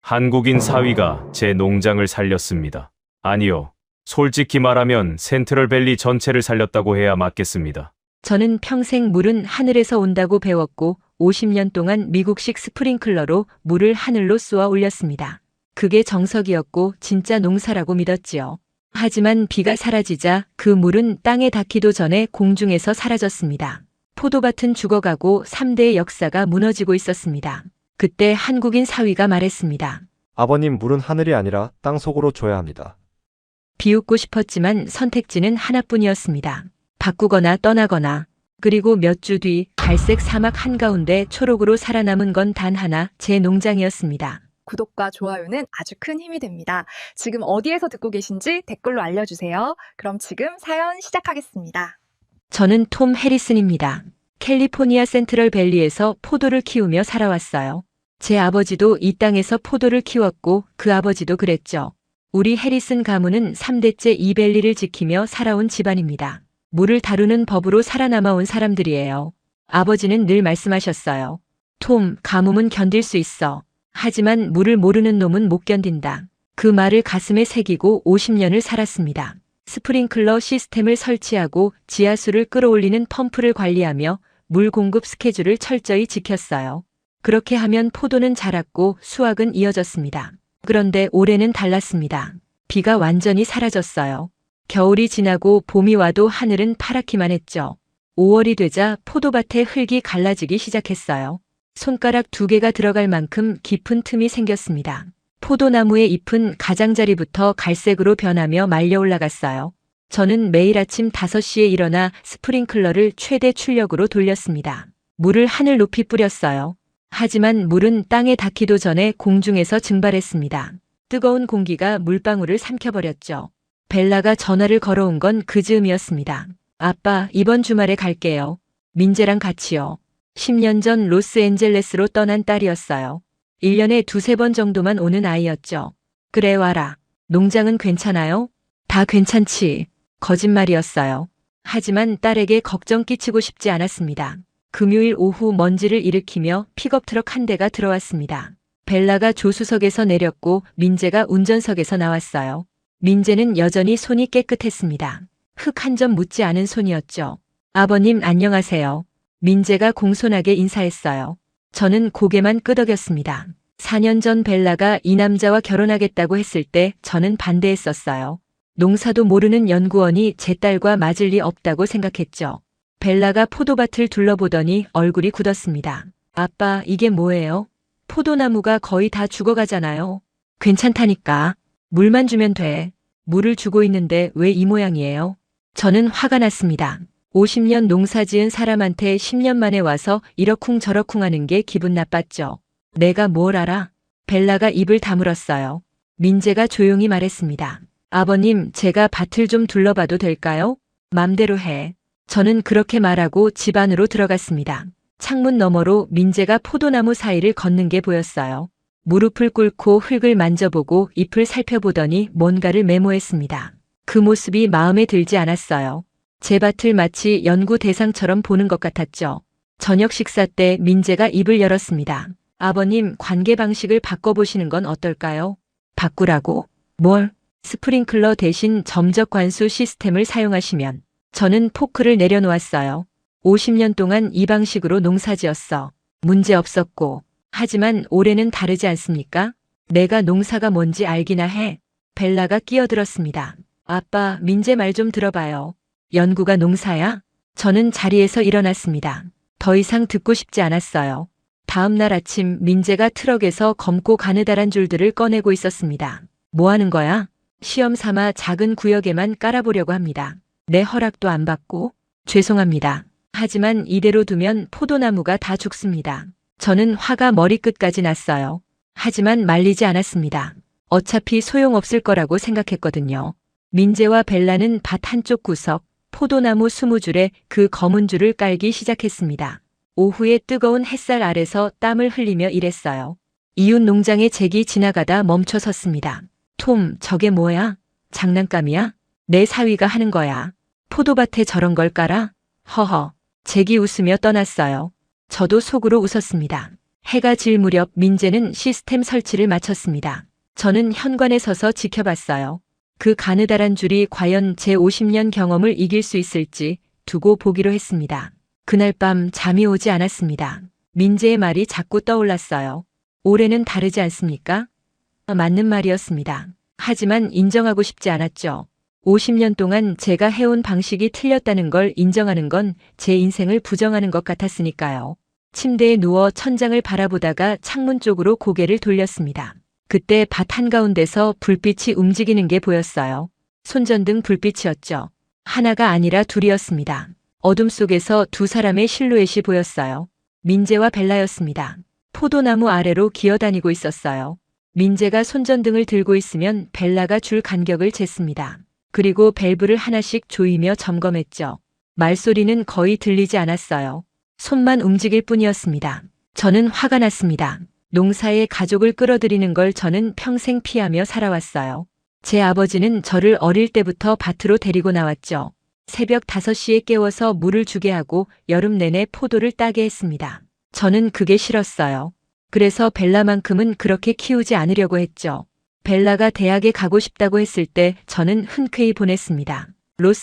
한국인 사위가 제 농장을 살렸습니다. 아니요. 솔직히 말하면 센트럴밸리 전체를 살렸다고 해야 맞겠습니다. 저는 평생 물은 하늘에서 온다고 배웠고 50년 동안 미국식 스프링클러로 물을 하늘로 쏘아 올렸습니다. 그게 정석이었고 진짜 농사라고 믿었지요. 하지만 비가 사라지자 그 물은 땅에 닿기도 전에 공중에서 사라졌습니다. 포도밭은 죽어가고 3대의 역사가 무너지고 있었습니다. 그때 한국인 사위가 말했습니다. 아버님, 물은 하늘이 아니라 땅 속으로 줘야 합니다. 비웃고 싶었지만 선택지는 하나뿐이었습니다. 바꾸거나 떠나거나. 그리고 몇 주 뒤 갈색 사막 한가운데 초록으로 살아남은 건 단 하나, 제 농장이었습니다. 구독과 좋아요는 아주 큰 힘이 됩니다. 지금 어디에서 듣고 계신지 댓글로 알려주세요. 그럼 지금 사연 시작하겠습니다. 저는 톰 해리슨입니다. 캘리포니아 센트럴 밸리에서 포도를 키우며 살아왔어요. 제 아버지도 이 땅에서 포도를 키웠고 그 아버지도 그랬죠. 우리 해리슨 가문은 3대째 이 밸리를 지키며 살아온 집안입니다. 물을 다루는 법으로 살아남아온 사람들이에요. 아버지는 늘 말씀하셨어요. 톰, 가뭄은 견딜 수 있어. 하지만 물을 모르는 놈은 못 견딘다. 그 말을 가슴에 새기고 50년을 살았습니다. 스프링클러 시스템을 설치하고 지하수를 끌어올리는 펌프를 관리하며 물 공급 스케줄을 철저히 지켰어요. 그렇게 하면 포도는 자랐고 수확은 이어졌습니다. 그런데 올해는 달랐습니다. 비가 완전히 사라졌어요. 겨울이 지나고 봄이 와도 하늘은 파랗기만 했죠. 5월이 되자 포도밭에 흙이 갈라지기 시작했어요. 손가락 2개가 들어갈 만큼 깊은 틈이 생겼습니다. 포도나무의 잎은 가장자리부터 갈색으로 변하며 말려 올라갔어요. 저는 매일 아침 5시에 일어나 스프링클러를 최대 출력으로 돌렸습니다. 물을 하늘 높이 뿌렸어요. 하지만 물은 땅에 닿기도 전에 공중에서 증발했습니다. 뜨거운 공기가 물방울을 삼켜버렸죠. 벨라가 전화를 걸어온 건 그 즈음이었습니다. 아빠, 이번 주말에 갈게요. 민재랑 같이요. 10년 전 로스앤젤레스로 떠난 딸이었어요. 1년에 2-3번 정도만 오는 아이였죠. 그래, 와라. 농장은 괜찮아요? 다 괜찮지. 거짓말이었어요. 하지만 딸에게 걱정 끼치고 싶지 않았습니다. 금요일 오후 먼지를 일으키며 픽업트럭 한 대가 들어왔습니다. 벨라가 조수석에서 내렸고 민재가 운전석에서 나왔어요. 민재는 여전히 손이 깨끗했습니다. 흙 한 점 묻지 않은 손이었죠. 아버님, 안녕하세요. 민재가 공손하게 인사했어요. 저는 고개만 끄덕였습니다. 4년 전 벨라가 이 남자와 결혼하겠다고 했을 때 저는 반대했었어요. 농사도 모르는 연구원이 제 딸과 맞을 리 없다고 생각했죠. 벨라가 포도밭을 둘러보더니 얼굴이 굳었습니다. 아빠, 이게 뭐예요? 포도나무가 거의 다 죽어가잖아요. 괜찮다니까. 물만 주면 돼. 물을 주고 있는데 왜 이 모양이에요? 저는 화가 났습니다. 50년 농사 지은 사람한테 10년 만에 와서 이러쿵저러쿵 하는 게 기분 나빴죠. 내가 뭘 알아? 벨라가 입을 다물었어요. 민재가 조용히 말했습니다. 아버님, 제가 밭을 좀 둘러봐도 될까요? 맘대로 해. 저는 그렇게 말하고 집 안으로 들어갔습니다. 창문 너머로 민재가 포도나무 사이를 걷는 게 보였어요. 무릎을 꿇고 흙을 만져보고 잎을 살펴보더니 뭔가를 메모했습니다. 그 모습이 마음에 들지 않았어요. 제 밭을 마치 연구 대상처럼 보는 것 같았죠. 저녁 식사 때 민재가 입을 열었습니다. 아버님, 관계 방식을 바꿔보시는 건 어떨까요? 바꾸라고? 뭘? 스프링클러 대신 점적 관수 시스템을 사용하시면. 저는 포크를 내려놓았어요. 50년 동안 이 방식으로 농사지었어. 문제 없었고. 하지만 올해는 다르지 않습니까? 내가 농사가 뭔지 알기나 해. 벨라가 끼어들었습니다. 아빠, 민재 말 좀 들어봐요. 연구가 농사야? 저는 자리에서 일어났습니다. 더 이상 듣고 싶지 않았어요. 다음 날 아침 민재가 트럭에서 검고 가느다란 줄들을 꺼내고 있었습니다. 뭐 하는 거야? 시험 삼아 작은 구역에만 깔아보려고 합니다. 내 허락도 안 받고? 죄송합니다. 하지만 이대로 두면 포도나무가 다 죽습니다. 저는 화가 머리끝까지 났어요. 하지만 말리지 않았습니다. 어차피 소용없을 거라고 생각했거든요. 민재와 벨라는 밭 한쪽 구석, 포도나무 20줄에 그 검은 줄을 깔기 시작했습니다. 오후에 뜨거운 햇살 아래서 땀을 흘리며 일했어요. 이웃 농장의 잭이 지나가다 멈춰 섰습니다. 톰, 저게 뭐야? 장난감이야? 내 사위가 하는 거야. 포도밭에 저런 걸 깔아? 허허. 잭이 웃으며 떠났어요. 저도 속으로 웃었습니다. 해가 질 무렵 민재는 시스템 설치를 마쳤습니다. 저는 현관에 서서 지켜봤어요. 그 가느다란 줄이 과연 제 50년 경험을 이길 수 있을지 두고 보기로 했습니다. 그날 밤 잠이 오지 않았습니다. 민재의 말이 자꾸 떠올랐어요. 올해는 다르지 않습니까? 맞는 말이었습니다. 하지만 인정하고 싶지 않았죠. 50년 동안 제가 해온 방식이 틀렸다는 걸 인정하는 건 제 인생을 부정하는 것 같았으니까요. 침대에 누워 천장을 바라보다가 창문 쪽으로 고개를 돌렸습니다. 그때 밭 한가운데서 불빛이 움직이는 게 보였어요. 손전등 불빛이었죠. 하나가 아니라 둘이었습니다. 어둠 속에서 두 사람의 실루엣이 보였어요. 민재와 벨라였습니다. 포도나무 아래로 기어다니고 있었어요. 민재가 손전등을 들고 있으면 벨라가 줄 간격을 쟀습니다. 그리고 밸브를 하나씩 조이며 점검했죠. 말소리는 거의 들리지 않았어요. 손만 움직일 뿐이었습니다. 저는 화가 났습니다. 농사에 가족을 끌어들이는 걸 저는 평생 피하며 살아왔어요. 제 아버지는 저를 어릴 때부터 밭으로 데리고 나왔죠. 새벽 5시에 깨워서 물을 주게 하고 여름 내내 포도를 따게 했습니다. 저는 그게 싫었어요. 그래서 벨라만큼은 그렇게 키우지 않으려고 했죠. 벨라가 대학에 가고 싶다고 했을 때 저는 흔쾌히 보냈습니다.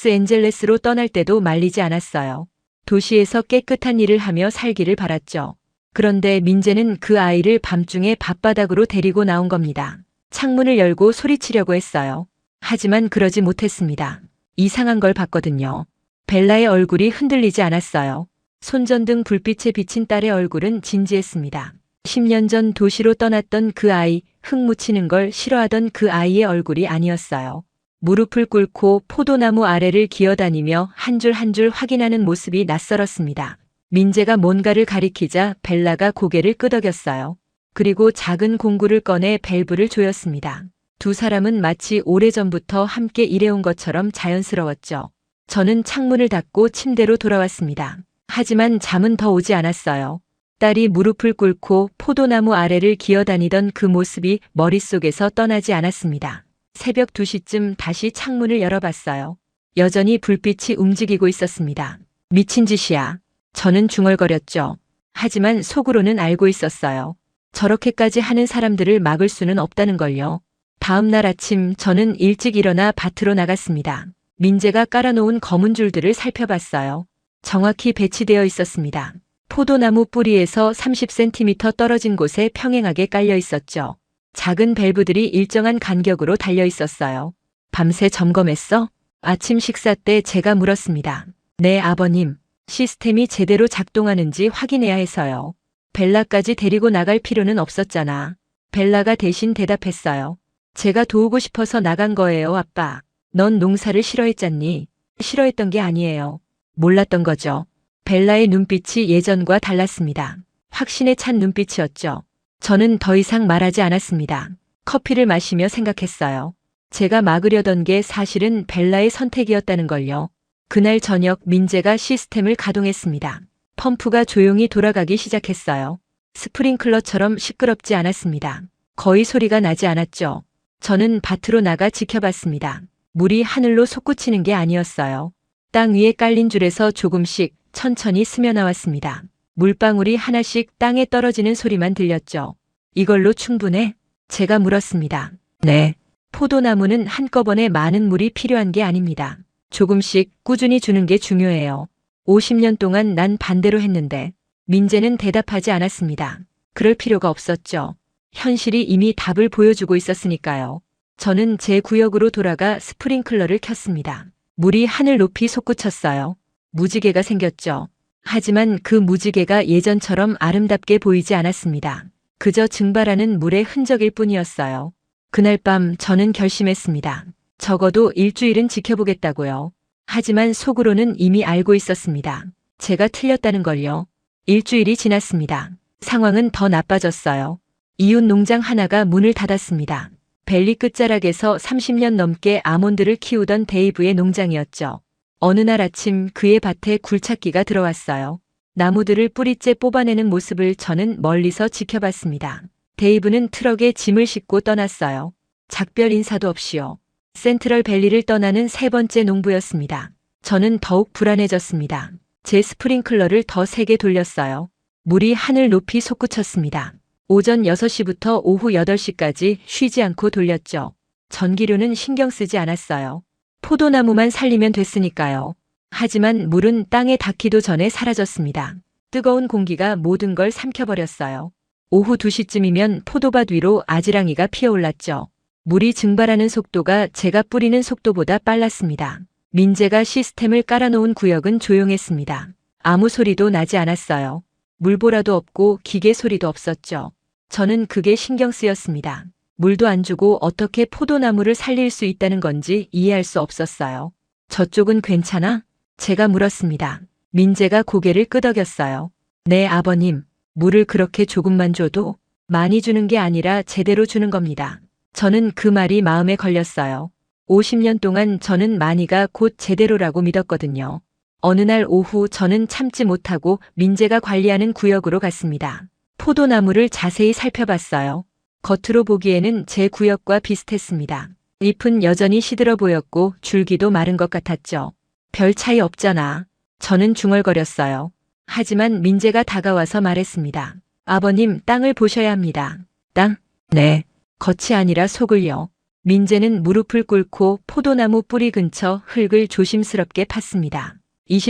로스앤젤레스로 떠날 때도 말리지 않았어요. 도시에서 깨끗한 일을 하며 살기를 바랐죠. 그런데 민재는 그 아이를 밤중에 밤바닥으로 데리고 나온 겁니다. 창문을 열고 소리치려고 했어요. 하지만 그러지 못했습니다. 이상한 걸 봤거든요. 벨라의 얼굴이 흔들리지 않았어요. 손전등 불빛에 비친 딸의 얼굴은 진지했습니다. 10년 전 도시로 떠났던 그 아이, 흙 묻히는 걸 싫어하던 그 아이의 얼굴이 아니었어요. 무릎을 꿇고 포도나무 아래를 기어다니며 한 줄 한 줄 확인하는 모습이 낯설었습니다. 민재가 뭔가를 가리키자 벨라가 고개를 끄덕였어요. 그리고 작은 공구를 꺼내 밸브를 조였습니다. 두 사람은 마치 오래전부터 함께 일해온 것처럼 자연스러웠죠. 저는 창문을 닫고 침대로 돌아왔습니다. 하지만 잠은 더 오지 않았어요. 딸이 무릎을 꿇고 포도나무 아래를 기어다니던 그 모습이 머릿속에서 떠나지 않았습니다. 새벽 2시쯤 다시 창문을 열어봤어요. 여전히 불빛이 움직이고 있었습니다. 미친 짓이야. 저는 중얼거렸죠. 하지만 속으로는 알고 있었어요. 저렇게까지 하는 사람들을 막을 수는 없다는 걸요. 다음 날 아침 저는 일찍 일어나 밭으로 나갔습니다. 민재가 깔아놓은 검은 줄들을 살펴봤어요. 정확히 배치되어 있었습니다. 포도나무 뿌리에서 30cm 떨어진 곳에 평행하게 깔려 있었죠. 작은 밸브들이 일정한 간격으로 달려 있었어요. 밤새 점검했어? 아침 식사 때 제가 물었습니다. 네, 아버님. 시스템이 제대로 작동하는지 확인해야 해서요. 벨라까지 데리고 나갈 필요는 없었잖아. 벨라가 대신 대답했어요. 제가 도우고 싶어서 나간 거예요, 아빠. 넌 농사를 싫어했잖니. 싫어했던 게 아니에요. 몰랐던 거죠. 벨라의 눈빛이 예전과 달랐습니다. 확신에 찬 눈빛이었죠. 저는 더 이상 말하지 않았습니다. 커피를 마시며 생각했어요. 제가 막으려던 게 사실은 벨라의 선택이었다는 걸요. 그날 저녁 민재가 시스템을 가동했습니다. 펌프가 조용히 돌아가기 시작했어요. 스프링클러처럼 시끄럽지 않았습니다. 거의 소리가 나지 않았죠. 저는 밭으로 나가 지켜봤습니다. 물이 하늘로 솟구치는 게 아니었어요. 땅 위에 깔린 줄에서 조금씩 천천히 스며나왔습니다. 물방울이 하나씩 땅에 떨어지는 소리만 들렸죠. 이걸로 충분해? 제가 물었습니다. 네. 포도나무는 한꺼번에 많은 물이 필요한 게 아닙니다. 조금씩 꾸준히 주는 게 중요해요. 50년 동안 난 반대로 했는데 민재는 대답하지 않았습니다. 그럴 필요가 없었죠. 현실이 이미 답을 보여주고 있었으니까요. 저는 제 구역으로 돌아가 스프링클러를 켰습니다. 물이 하늘 높이 솟구쳤어요. 무지개가 생겼죠. 하지만 그 무지개가 예전처럼 아름답게 보이지 않았습니다. 그저 증발하는 물의 흔적일 뿐이었어요. 그날 밤 저는 결심했습니다. 적어도 일주일은 지켜보겠다고요. 하지만 속으로는 이미 알고 있었습니다. 제가 틀렸다는 걸요. 일주일이 지났습니다. 상황은 더 나빠졌어요. 이웃 농장 하나가 문을 닫았습니다. 밸리 끝자락에서 30년 넘게 아몬드를 키우던 데이브의 농장이었죠. 어느 날 아침 그의 밭에 굴착기가 들어왔어요. 나무들을 뿌리째 뽑아내는 모습을 저는 멀리서 지켜봤습니다. 데이브는 트럭에 짐을 싣고 떠났어요. 작별 인사도 없이요. 센트럴 밸리를 떠나는 세 번째 농부였습니다. 저는 더욱 불안해졌습니다. 제 스프링클러를 더 세게 돌렸어요. 물이 하늘 높이 솟구쳤습니다. 오전 6시부터 오후 8시까지 쉬지 않고 돌렸죠. 전기료는 신경 쓰지 않았어요. 포도나무만 살리면 됐으니까요. 하지만 물은 땅에 닿기도 전에 사라졌습니다. 뜨거운 공기가 모든 걸 삼켜버렸어요. 오후 2시쯤이면 포도밭 위로 아지랑이가 피어올랐죠. 물이 증발하는 속도가 제가 뿌리는 속도보다 빨랐습니다. 민재가 시스템을 깔아놓은 구역은 조용했습니다. 아무 소리도 나지 않았어요. 물보라도 없고 기계 소리도 없었죠. 저는 그게 신경 쓰였습니다. 물도 안 주고 어떻게 포도나무를 살릴 수 있다는 건지 이해할 수 없었어요. 저쪽은 괜찮아? 제가 물었습니다. 민재가 고개를 끄덕였어요. 네, 아버님. 물을 그렇게 조금만 줘도 많이 주는 게 아니라 제대로 주는 겁니다. 저는 그 말이 마음에 걸렸어요. 50년 동안 저는 많이가 곧 제대로라고 믿었거든요. 어느 날 오후 저는 참지 못하고 민재가 관리하는 구역으로 갔습니다. 포도나무를 자세히 살펴봤어요. 겉으로 보기에는 제 구역과 비슷했습니다. 잎은 여전히 시들어 보였고 줄기도 마른 것 같았죠. 별 차이 없잖아. 저는 중얼거렸어요. 하지만 민재가 다가와서 말했습니다. 아버님, 땅을 보셔야 합니다. 땅? 네. 겉이 아니라 속을요. 민재는 무릎을 꿇고 포도나무 뿌리 근처 흙을 조심스럽게 팠습니다.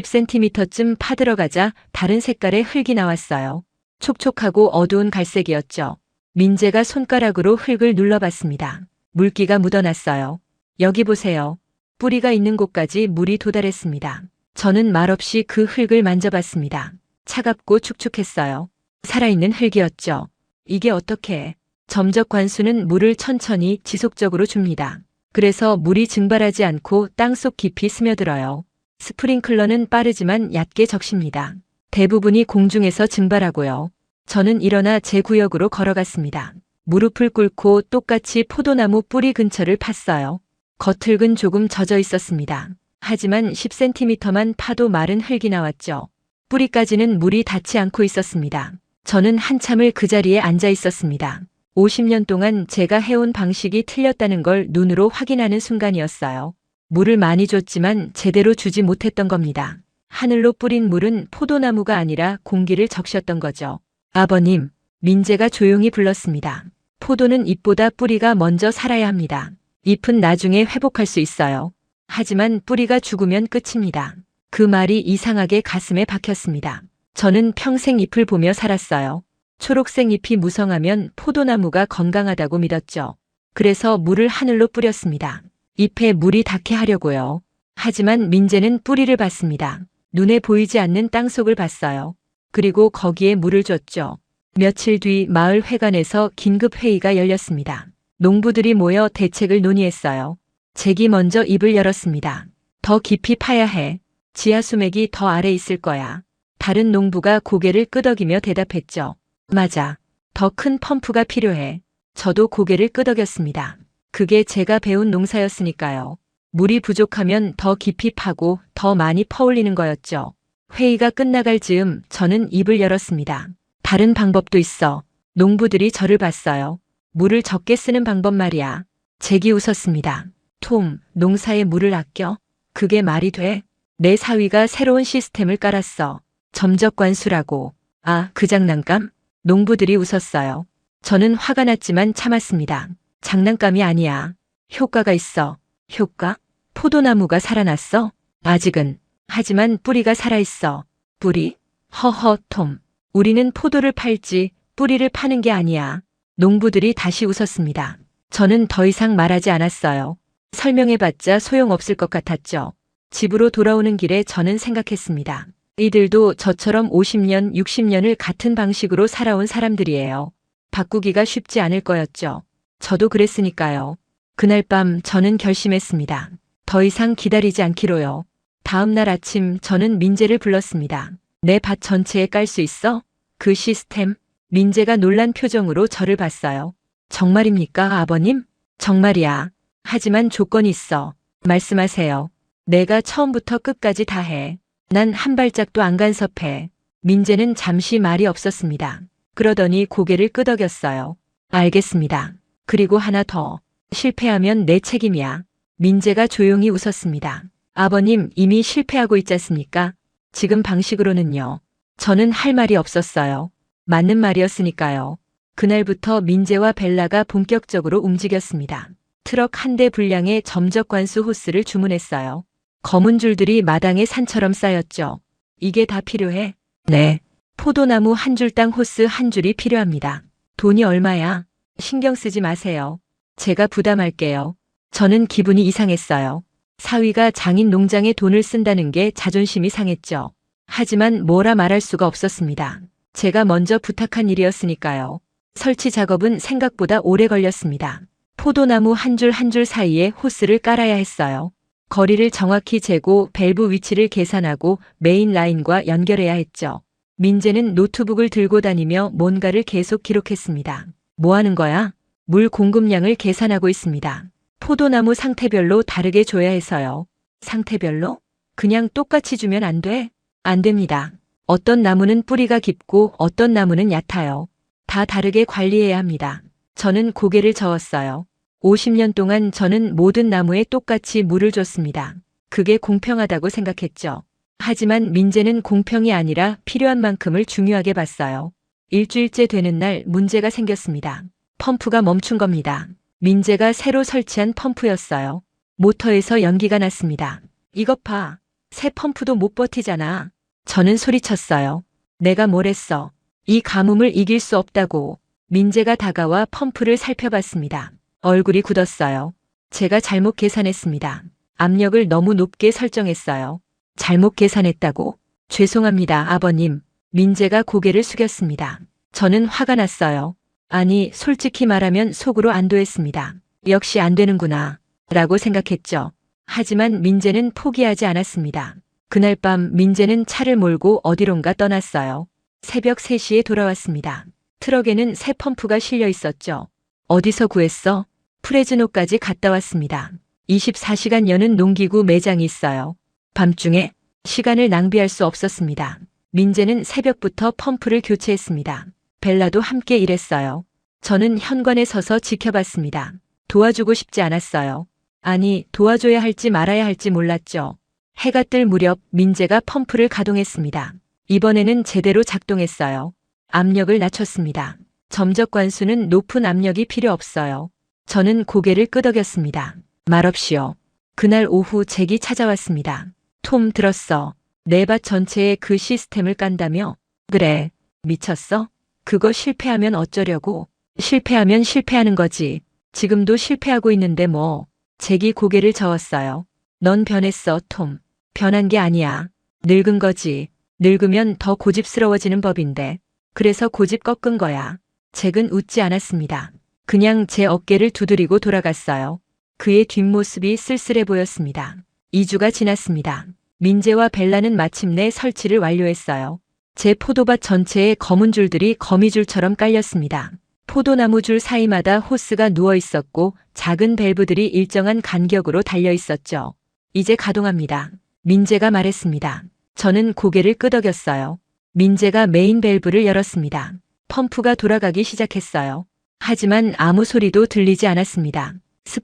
20cm쯤 파들어가자 다른 색깔의 흙이 나왔어요. 촉촉하고 어두운 갈색이었죠. 민재가 손가락으로 흙을 눌러봤습니다. 물기가 묻어났어요. 여기 보세요. 뿌리가 있는 곳까지 물이 도달했습니다. 저는 말없이 그 흙을 만져봤습니다. 차갑고 축축했어요. 살아있는 흙이었죠. 이게 어떻게? 점적 관수는 물을 천천히 지속적으로 줍니다. 그래서 물이 증발하지 않고 땅속 깊이 스며들어요. 스프링클러는 빠르지만 얕게 적십니다. 대부분이 공중에서 증발하고요. 저는 일어나 제 구역으로 걸어갔습니다. 무릎을 꿇고 똑같이 포도나무 뿌리 근처를 팠어요. 겉흙은 조금 젖어 있었습니다. 하지만 10cm만 파도 마른 흙이 나왔죠. 뿌리까지는 물이 닿지 않고 있었습니다. 저는 한참을 그 자리에 앉아 있었습니다. 50년 동안 제가 해온 방식이 틀렸다는 걸 눈으로 확인하는 순간이었어요. 물을 많이 줬지만 제대로 주지 못했던 겁니다. 하늘로 뿌린 물은 포도나무가 아니라 공기를 적셨던 거죠. 아버님, 민재가 조용히 불렀습니다. 포도는 잎보다 뿌리가 먼저 살아야 합니다. 잎은 나중에 회복할 수 있어요. 하지만 뿌리가 죽으면 끝입니다. 그 말이 이상하게 가슴에 박혔습니다. 저는 평생 잎을 보며 살았어요. 초록색 잎이 무성하면 포도나무가 건강하다고 믿었죠. 그래서 물을 하늘로 뿌렸습니다. 잎에 물이 닿게 하려고요. 하지만 민재는 뿌리를 봤습니다. 눈에 보이지 않는 땅속을 봤어요. 그리고 거기에 물을 줬죠. 며칠 뒤 마을 회관에서 긴급 회의가 열렸습니다. 농부들이 모여 대책을 논의했어요. 잭이 먼저 입을 열었습니다. 더 깊이 파야 해. 지하 수맥이 더 아래 있을 거야. 다른 농부가 고개를 끄덕이며 대답했죠. 맞아. 더 큰 펌프가 필요해. 저도 고개를 끄덕였습니다. 그게 제가 배운 농사였으니까요. 물이 부족하면 더 깊이 파고 더 많이 퍼올리는 거였죠. 회의가 끝나갈 즈음 저는 입을 열었습니다. 다른 방법도 있어. 농부들이 저를 봤어요. 물을 적게 쓰는 방법 말이야. 잭이 웃었습니다. 톰, 농사에 물을 아껴? 그게 말이 돼? 내 사위가 새로운 시스템을 깔았어. 점적 관수라고. 아, 그 장난감? 농부들이 웃었어요. 저는 화가 났지만 참았습니다. 장난감이 아니야. 효과가 있어. 효과? 포도나무가 살아났어? 아직은. 하지만 뿌리가 살아있어. 뿌리? 허허, 톰. 우리는 포도를 팔지 뿌리를 파는 게 아니야. 농부들이 다시 웃었습니다. 저는 더 이상 말하지 않았어요. 설명해봤자 소용없을 것 같았죠. 집으로 돌아오는 길에 저는 생각했습니다. 이들도 저처럼 50년, 60년을 같은 방식으로 살아온 사람들이에요. 바꾸기가 쉽지 않을 거였죠. 저도 그랬으니까요. 그날 밤 저는 결심했습니다. 더 이상 기다리지 않기로요. 다음 날 아침 저는 민재를 불렀습니다. 내 밭 전체에 깔 수 있어? 그 시스템? 민재가 놀란 표정으로 저를 봤어요. 정말입니까, 아버님? 정말이야. 하지만 조건이 있어. 말씀하세요. 내가 처음부터 끝까지 다 해. 난 한 발짝도 안 간섭해. 민재는 잠시 말이 없었습니다. 그러더니 고개를 끄덕였어요. 알겠습니다. 그리고 하나 더. 실패하면 내 책임이야. 민재가 조용히 웃었습니다. 아버님, 이미 실패하고 있지 않습니까? 지금 방식으로는요. 저는 할 말이 없었어요. 맞는 말이었으니까요. 그날부터 민재와 벨라가 본격적으로 움직였습니다. 트럭 한 대 분량의 점적 관수 호스를 주문했어요. 검은 줄들이 마당에 산처럼 쌓였죠. 이게 다 필요해? 네. 포도나무 한 줄당 호스 한 줄이 필요합니다. 돈이 얼마야? 신경 쓰지 마세요. 제가 부담할게요. 저는 기분이 이상했어요. 사위가 장인 농장에 돈을 쓴다는 게 자존심이 상했죠. 하지만 뭐라 말할 수가 없었습니다. 제가 먼저 부탁한 일이었으니까요. 설치 작업은 생각보다 오래 걸렸습니다. 포도나무 한 줄 한 줄 사이에 호스를 깔아야 했어요. 거리를 정확히 재고 밸브 위치를 계산하고 메인 라인과 연결해야 했죠. 민재는 노트북을 들고 다니며 뭔가를 계속 기록했습니다. 뭐 하는 거야? 물 공급량을 계산하고 있습니다. 포도나무 상태별로 다르게 줘야 해서요. 상태별로? 그냥 똑같이 주면 안 돼? 안 됩니다. 어떤 나무는 뿌리가 깊고 어떤 나무는 얕아요. 다 다르게 관리해야 합니다. 저는 고개를 저었어요. 50년 동안 저는 모든 나무에 똑같이 물을 줬습니다. 그게 공평하다고 생각했죠. 하지만 민재는 공평이 아니라 필요한 만큼을 중요하게 봤어요. 일주일째 되는 날 문제가 생겼습니다. 펌프가 멈춘 겁니다. 민재가 새로 설치한 펌프였어요. 모터에서 연기가 났습니다. 이것 봐. 새 펌프도 못 버티잖아. 저는 소리쳤어요. 내가 뭘 했어. 이 가뭄을 이길 수 없다고. 민재가 다가와 펌프를 살펴봤습니다. 얼굴이 굳었어요. 제가 잘못 계산했습니다. 압력을 너무 높게 설정했어요. 잘못 계산했다고? 죄송합니다, 아버님. 민재가 고개를 숙였습니다. 저는 화가 났어요. 아니, 솔직히 말하면 속으로 안도했습니다. 역시 안 되는구나. 라고 생각했죠. 하지만 민재는 포기하지 않았습니다. 그날 밤 민재는 차를 몰고 어디론가 떠났어요. 새벽 3시에 돌아왔습니다. 트럭에는 새 펌프가 실려 있었죠. 어디서 구했어? 프레즈노까지 갔다 왔습니다. 24시간 여는 농기구 매장이 있어요. 밤중에 시간을 낭비할 수 없었습니다. 민재는 새벽부터 펌프를 교체했습니다. 벨라도 함께 일했어요. 저는 현관에 서서 지켜봤습니다. 도와주고 싶지 않았어요. 아니, 도와줘야 할지 말아야 할지 몰랐죠. 해가 뜰 무렵 민재가 펌프를 가동했습니다. 이번에는 제대로 작동했어요. 압력을 낮췄습니다. 점적 관수는 높은 압력이 필요 없어요. 저는 고개를 끄덕였습니다. 말없이요. 그날 오후 잭이 찾아왔습니다. 톰, 들었어. 내 밭 전체에 그 시스템을 깐다며? 그래. 미쳤어? 그거 실패하면 어쩌려고? 실패하면 실패하는 거지. 지금도 실패하고 있는데 뭐. 잭이 고개를 저었어요. 넌 변했어, 톰. 변한 게 아니야. 늙은 거지. 늙으면 더 고집스러워지는 법인데. 그래서 고집 꺾은 거야. 잭은 웃지 않았습니다. 그냥 제 어깨를 두드리고 돌아갔어요. 그의 뒷모습이 쓸쓸해 보였습니다. 2주가 지났습니다. 민재와 벨라는 마침내 설치를 완료했어요. 제 포도밭 전체에 검은 줄들이 거미줄처럼 깔렸습니다. 포도나무 줄 사이마다 호스가 누워 있었고 작은 밸브들이 일정한 간격으로 달려 있었죠. 이제 가동합니다. 민재가 말했습니다. 저는 고개를 끄덕였어요. 민재가 메인 밸브를 열었습니다. 펌프가 돌아가기 시작했어요. 하지만 아무 소리도 들리지 않았습니다.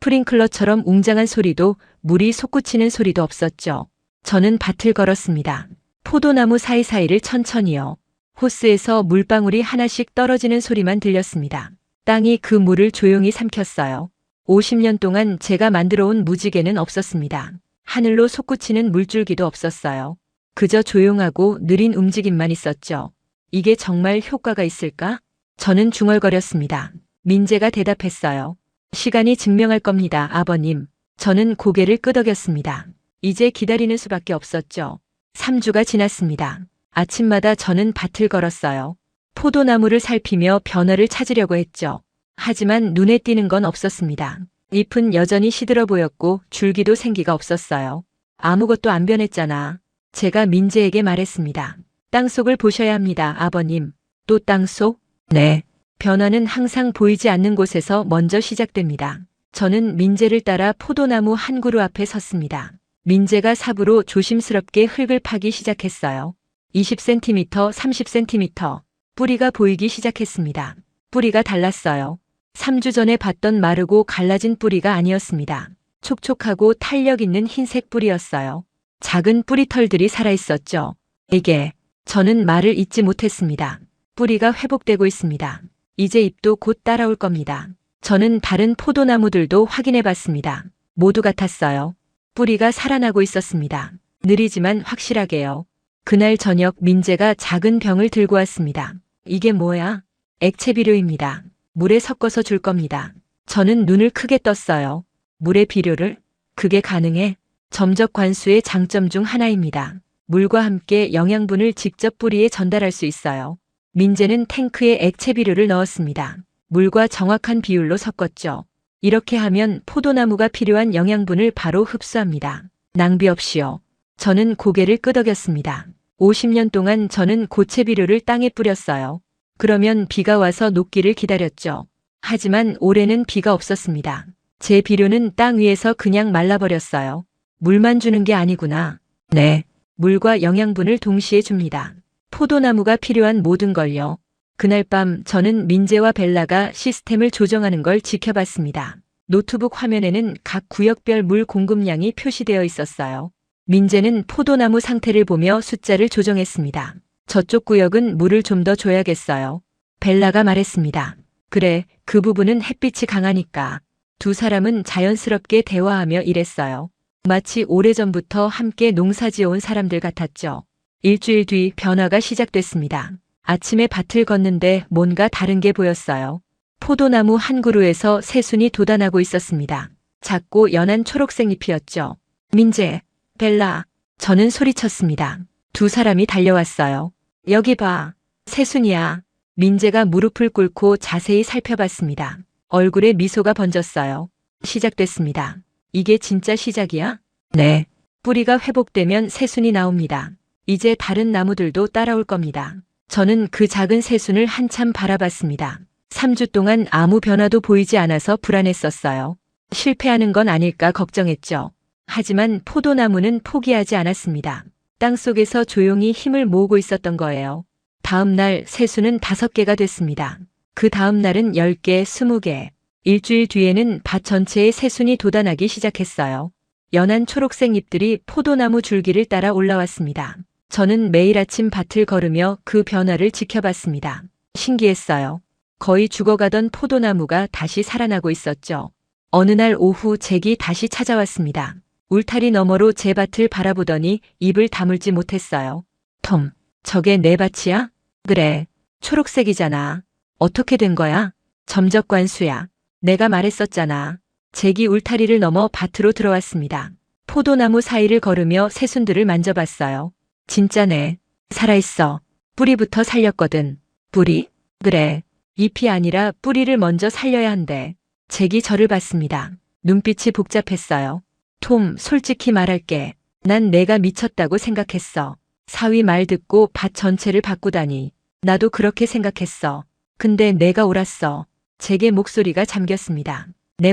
스프링클러처럼 웅장한 소리도 물이 솟구치는 소리도 없었죠. 저는 밭을 걸었습니다. 포도나무 사이사이를 천천히요. 호스에서 물방울이 하나씩 떨어지는 소리만 들렸습니다. 땅이 그 물을 조용히 삼켰어요. 50년 동안 제가 만들어 온 무지개는 없었습니다. 하늘로 솟구치는 물줄기도 없었어요. 그저 조용하고 느린 움직임만 있었죠. 이게 정말 효과가 있을까? 저는 중얼거렸습니다. 민재가 대답했어요. 시간이 증명할 겁니다, 아버님. 저는 고개를 끄덕였습니다. 이제 기다리는 수밖에 없었죠. 3주가 지났습니다. 아침마다 저는 밭을 걸었어요. 포도나무를 살피며 변화를 찾으려고 했죠. 하지만 눈에 띄는 건 없었습니다. 잎은 여전히 시들어 보였고 줄기도 생기가 없었어요. 아무것도 안 변했잖아. 제가 민재에게 말했습니다. 땅속을 보셔야 합니다, 아버님. 또 땅속? 네. 변화는 항상 보이지 않는 곳에서 먼저 시작됩니다. 저는 민재를 따라 포도나무 한 그루 앞에 섰습니다. 민재가 삽으로 조심스럽게 흙을 파기 시작했어요. 20cm, 30cm. 뿌리가 보이기 시작했습니다. 뿌리가 달랐어요. 3주 전에 봤던 마르고 갈라진 뿌리가 아니었습니다. 촉촉하고 탄력 있는 흰색 뿌리였어요. 작은 뿌리털들이 살아있었죠. 이게 저는 말을 잇지 못했습니다. 뿌리가 회복되고 있습니다. 이제 잎도 곧 따라올 겁니다. 저는 다른 포도나무들도 확인해 봤습니다. 모두 같았어요. 뿌리가 살아나고 있었습니다. 느리지만 확실하게요. 그날 저녁 민재가 작은 병을 들고 왔습니다. 이게 뭐야? 액체 비료입니다. 물에 섞어서 줄 겁니다. 저는 눈을 크게 떴어요. 물에 비료를? 그게 가능해? 점적 관수의 장점 중 하나입니다. 물과 함께 영양분을 직접 뿌리에 전달할 수 있어요. 민재는 탱크에 액체 비료를 넣었습니다. 물과 정확한 비율로 섞었죠. 이렇게 하면 포도나무가 필요한 영양분을 바로 흡수합니다. 낭비 없이요. 저는 고개를 끄덕였습니다. 50년 동안 저는 고체 비료를 땅에 뿌렸어요. 그러면 비가 와서 녹기를 기다렸죠. 하지만 올해는 비가 없었습니다. 제 비료는 땅 위에서 그냥 말라버렸어요. 물만 주는 게 아니구나. 네. 물과 영양분을 동시에 줍니다. 포도나무가 필요한 모든 걸요. 그날 밤 저는 민재와 벨라가 시스템을 조정하는 걸 지켜봤습니다. 노트북 화면에는 각 구역별 물 공급량이 표시되어 있었어요. 민재는 포도나무 상태를 보며 숫자를 조정했습니다. 저쪽 구역은 물을 좀 더 줘야겠어요. 벨라가 말했습니다. 그래, 그 부분은 햇빛이 강하니까. 두 사람은 자연스럽게 대화하며 일했어요. 마치 오래전부터 함께 농사지어온 사람들 같았죠. 일주일 뒤 변화가 시작됐습니다. 아침에 밭을 걷는데 뭔가 다른 게 보였어요. 포도나무 한 그루에서 새순이 돋아나고 있었습니다. 작고 연한 초록색 잎이었죠. 민재, 벨라, 저는 소리쳤습니다. 두 사람이 달려왔어요. 여기 봐, 새순이야. 민재가 무릎을 꿇고 자세히 살펴봤습니다. 얼굴에 미소가 번졌어요. 시작됐습니다. 이게 진짜 시작이야? 네. 뿌리가 회복되면 새순이 나옵니다. 이제 다른 나무들도 따라올 겁니다. 저는 그 작은 새순을 한참 바라봤습니다. 3주 동안 아무 변화도 보이지 않아서 불안했었어요. 실패하는 건 아닐까 걱정했죠. 하지만 포도나무는 포기하지 않았습니다. 땅속에서 조용히 힘을 모으고 있었던 거예요. 다음 날 새순은 5개가 됐습니다. 그 다음 날은 10개, 20개. 일주일 뒤에는 밭 전체에 새순이 돋아나기 시작했어요. 연한 초록색 잎들이 포도나무 줄기를 따라 올라왔습니다. 저는 매일 아침 밭을 걸으며 그 변화를 지켜봤습니다. 신기했어요. 거의 죽어가던 포도나무가 다시 살아나고 있었죠. 어느 날 오후 잭이 다시 찾아왔습니다. 울타리 너머로 제 밭을 바라보더니 입을 다물지 못했어요. 톰, 저게 내 밭이야? 그래, 초록색이잖아. 어떻게 된 거야? 점적관수야. 내가 말했었잖아. 잭이 울타리를 넘어 밭으로 들어왔습니다. 포도나무 사이를 걸으며 새순들을 만져봤어요. 진짜네. 살아있어. 뿌리부터 살렸거든. 뿌리? 그래. 잎이 아니라 뿌리를 먼저 살려야 한대. 잭이 저를 봤습니다. 눈빛이 복잡했어요. 톰, 솔직히 말할게. 난 내가 미쳤다고 생각했어. 사위 말 듣고 밭 전체를 바꾸다니. 나도 그렇게 생각했어. 근데 내가 옳았어. 잭의 목소리가 잠겼습니다. 내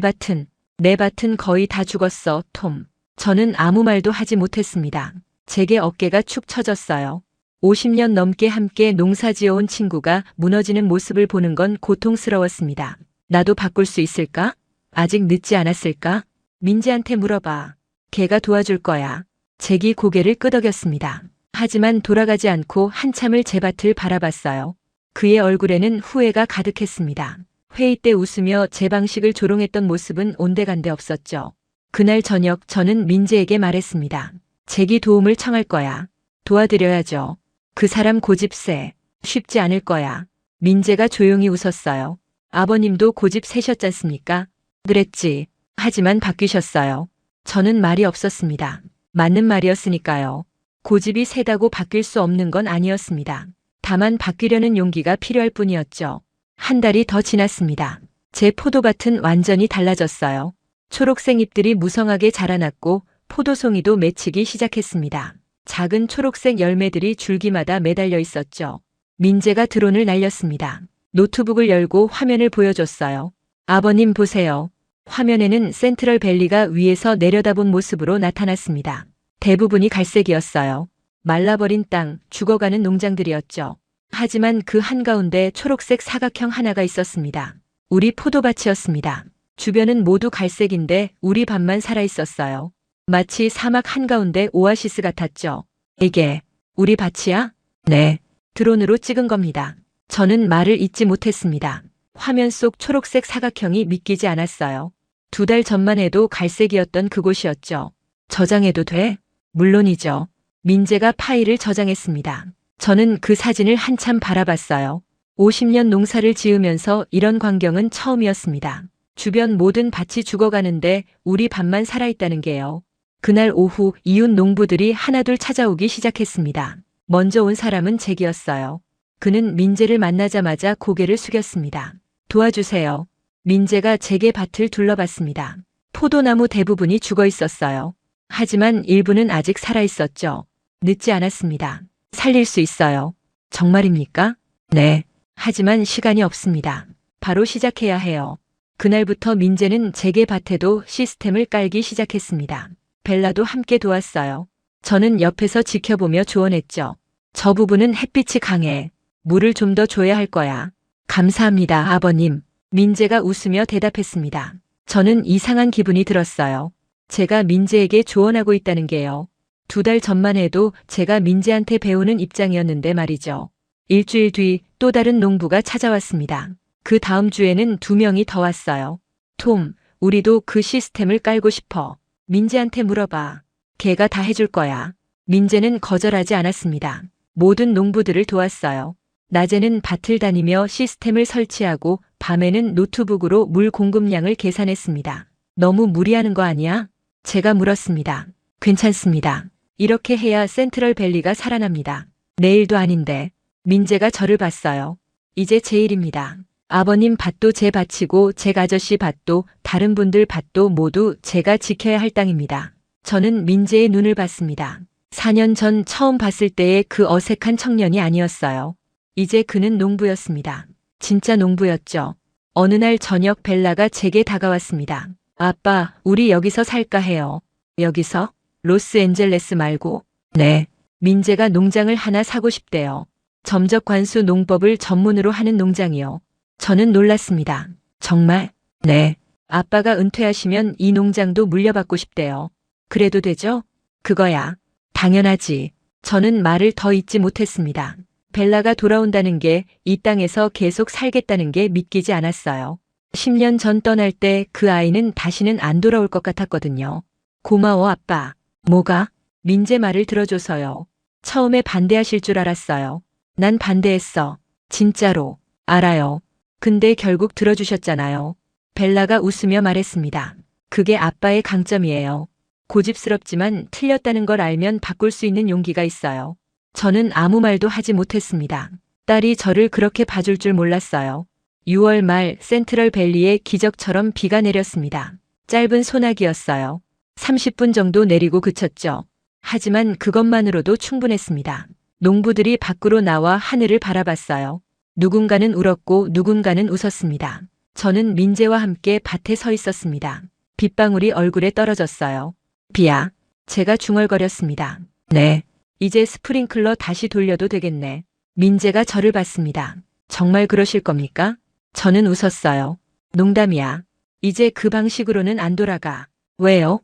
밭은 거의 다 죽었어, 톰. 저는 아무 말도 하지 못했습니다. 잭의 어깨가 축 처졌어요. 50년 넘게 함께 농사지어온 친구가 무너지는 모습을 보는 건 고통스러웠습니다. 나도 바꿀 수 있을까? 아직 늦지 않았을까? 민지한테 물어봐. 걔가 도와줄 거야. 잭이 고개를 끄덕였습니다. 하지만 돌아가지 않고 한참을 제 밭을 바라봤어요. 그의 얼굴에는 후회가 가득했습니다. 회의 때 웃으며 제 방식을 조롱했던 모습은 온데간데 없었죠. 그날 저녁 저는 민재에게 말했습니다. 잭이 도움을 청할 거야. 도와드려야죠. 그 사람 고집세. 쉽지 않을 거야. 민재가 조용히 웃었어요. 아버님도 고집세셨잖습니까? 그랬지. 하지만 바뀌셨어요. 저는 말이 없었습니다. 맞는 말이었으니까요. 고집이 세다고 바뀔 수 없는 건 아니었습니다. 다만 바뀌려는 용기가 필요할 뿐이었죠. 한 달이 더 지났습니다. 제 포도밭은 완전히 달라졌어요. 초록색 잎들이 무성하게 자라났고 포도송이도 맺히기 시작했습니다. 작은 초록색 열매들이 줄기마다 매달려 있었죠. 민재가 드론을 날렸습니다. 노트북을 열고 화면을 보여줬어요. 아버님 보세요. 화면에는 센트럴 밸리가 위에서 내려다본 모습으로 나타났습니다. 대부분이 갈색이었어요. 말라버린 땅, 죽어가는 농장들이었죠. 하지만 그 한가운데 초록색 사각형 하나가 있었습니다. 우리 포도밭이었습니다. 주변은 모두 갈색인데 우리 밭만 살아있었어요. 마치 사막 한가운데 오아시스 같았죠. 이게 우리 밭이야? 네. 드론으로 찍은 겁니다. 저는 말을 잇지 못했습니다. 화면 속 초록색 사각형이 믿기지 않았어요. 2달 전만 해도 갈색이었던 그곳이었죠. 저장해도 돼? 물론이죠. 민재가 파일을 저장했습니다. 저는 그 사진을 한참 바라봤어요. 50년 농사를 지으면서 이런 광경은 처음이었습니다. 주변 모든 밭이 죽어가는데 우리 밭만 살아있다는 게요. 그날 오후 이웃 농부들이 하나둘 찾아오기 시작했습니다. 먼저 온 사람은 잭이었어요. 그는 민재를 만나자마자 고개를 숙였습니다. 도와주세요. 민재가 잭의 밭을 둘러봤습니다. 포도나무 대부분이 죽어 있었어요. 하지만 일부는 아직 살아있었죠. 늦지 않았습니다. 살릴 수 있어요. 정말입니까? 네. 하지만 시간이 없습니다. 바로 시작해야 해요. 그날부터 민재는 잭의 밭에도 시스템을 깔기 시작했습니다. 벨라도 함께 도왔어요. 저는 옆에서 지켜보며 조언했죠. 저 부분은 햇빛이 강해. 물을 좀 더 줘야 할 거야. 감사합니다, 아버님. 민재가 웃으며 대답했습니다. 저는 이상한 기분이 들었어요. 제가 민재에게 조언하고 있다는 게요. 2달 전만 해도 제가 민재한테 배우는 입장이었는데 말이죠. 일주일 뒤 또 다른 농부가 찾아왔습니다. 그 다음 주에는 2명이 더 왔어요. 톰, 우리도 그 시스템을 깔고 싶어. 민재한테 물어봐. 걔가 다 해줄 거야. 민재는 거절하지 않았습니다. 모든 농부들을 도왔어요. 낮에는 밭을 다니며 시스템을 설치하고 밤에는 노트북으로 물 공급량을 계산했습니다. 너무 무리하는 거 아니야? 제가 물었습니다. 괜찮습니다. 이렇게 해야 센트럴밸리가 살아납니다. 내일도 아닌데. 민재가 저를 봤어요. 이제 제 일입니다. 아버님 밭도 제 밭이고 잭 아저씨 밭도 다른 분들 밭도 모두 제가 지켜야 할 땅입니다. 저는 민재의 눈을 봤습니다. 4년 전 처음 봤을 때의 그 어색한 청년이 아니었어요. 이제 그는 농부였습니다. 진짜 농부였죠. 어느 날 저녁 벨라가 제게 다가왔습니다. 아빠, 우리 여기서 살까 해요. 여기서? 로스앤젤레스 말고? 네. 민재가 농장을 하나 사고 싶대요. 점적 관수 농법을 전문으로 하는 농장이요. 저는 놀랐습니다. 정말? 네. 아빠가 은퇴하시면 이 농장도 물려받고 싶대요. 그래도 되죠? 그거야. 당연하지. 저는 말을 더 잇지 못했습니다. 벨라가 돌아온다는 게, 이 땅에서 계속 살겠다는 게 믿기지 않았어요. 10년 전 떠날 때 그 아이는 다시는 안 돌아올 것 같았거든요. 고마워, 아빠. 뭐가? 민재 말을 들어줘서요. 처음에 반대하실 줄 알았어요. 난 반대했어. 진짜로. 알아요. 근데 결국 들어주셨잖아요. 벨라가 웃으며 말했습니다. 그게 아빠의 강점이에요. 고집스럽지만 틀렸다는 걸 알면 바꿀 수 있는 용기가 있어요. 저는 아무 말도 하지 못했습니다. 딸이 저를 그렇게 봐줄 줄 몰랐어요. 6월 말 센트럴밸리에 기적처럼 비가 내렸습니다. 짧은 소나기였어요. 30분 정도 내리고 그쳤죠. 하지만 그것만으로도 충분했습니다. 농부들이 밖으로 나와 하늘을 바라봤어요. 누군가는 울었고 누군가는 웃었습니다. 저는 민재와 함께 밭에 서 있었습니다. 빗방울이 얼굴에 떨어졌어요. 비야. 제가 중얼거렸습니다. 네. 이제 스프링클러 다시 돌려도 되겠네. 민재가 저를 봤습니다. 정말 그러실 겁니까? 저는 웃었어요. 농담이야. 이제 그 방식으로는 안 돌아가. 왜요?